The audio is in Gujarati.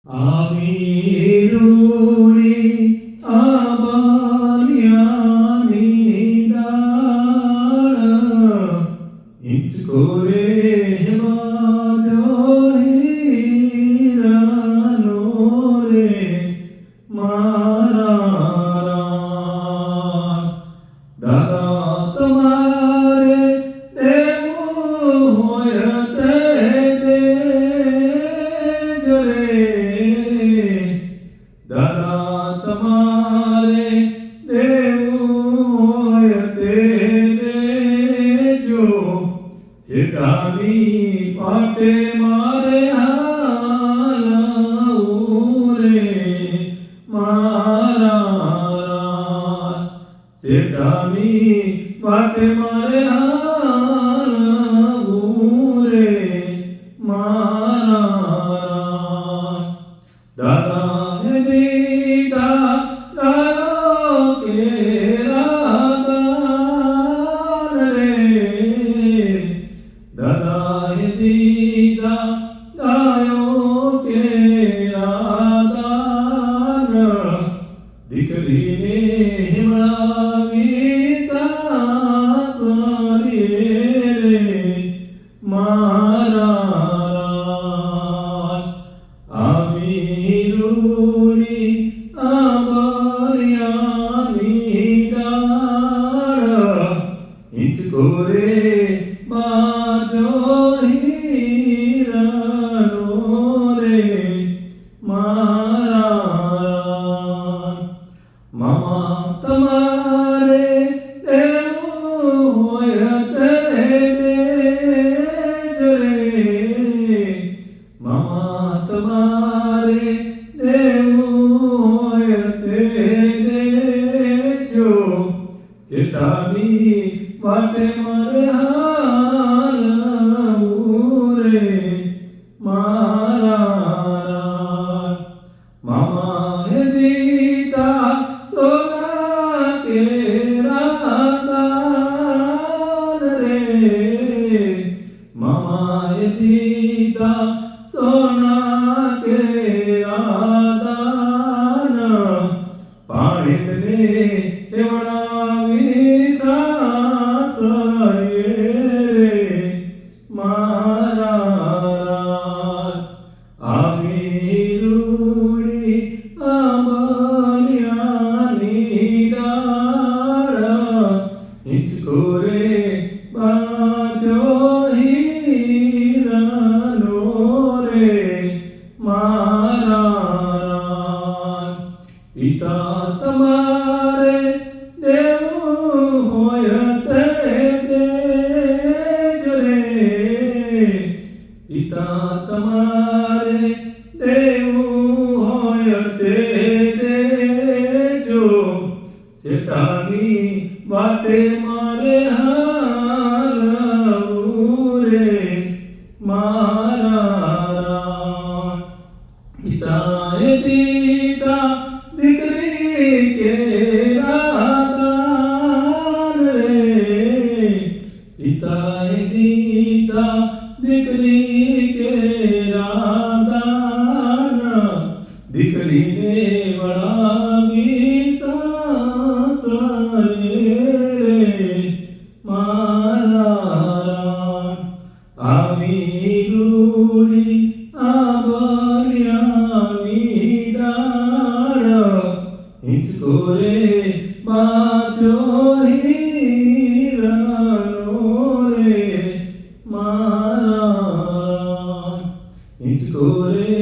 આવીરુણી આબાલિયાની ડાળ હિંચકો રે બાંધ્યો હીરાનો રે મારા રામ. દાદા તમારે દેવું હોય તે દેજો રે. દાદા તમારે દેવું હોય તે દેજો. શેઠાની પાટે મારે હાલવું રે મારા રામ. શેઠાની પાટે મારે હાલવું રે મારા રામ. દાદાને દીધા ગાયો કેરા દાન રે. દાદાએ દીધા ગાયો કેરા દાન. દીકરીને હિમડાવી સાસરીએ રે મારા રામ. આવીરુણી આબાલિયાની ડાળ હિંચકો રે બાંધ્યો હીરાનો રે મારા રામ. મામા તમારે દેવું હોય તે દેજો રે. મામા તમારે દેવું હોય તે દેજો. શેઠાની વાટે મારે હાલવું રે મારા રામ. મામાએ દીધા સોના કેરા દાન રે. મામાએ દીધા સોના કેરા દાન. પાણીને હેવડાવી સાસરીએ રે મારા રામ. આવીરુણી આબાલિયાની ડાળ હિંચકો રે બાંધ્યો હીરાનો રે મારા રામ. પિતા તમારે દેવું હોય તે દેજો રે. પિતા તમારે દેવું હોય તે દેજો. શેઠાની વાટે મારે હાલવું રે મારા રામ. પિતાએ દીધા દીકરી કેરા દાન રે. પિતાએ દીધા દીકરી કેરા દાન. દીકરીને વળાવી સાસરીએ રે મારા રામ. આવીરુણી આબાલિયાની ડાળ હિંચકો રે બાંધ્યો હીરાનો રે મારા રામ. હિંચકો રે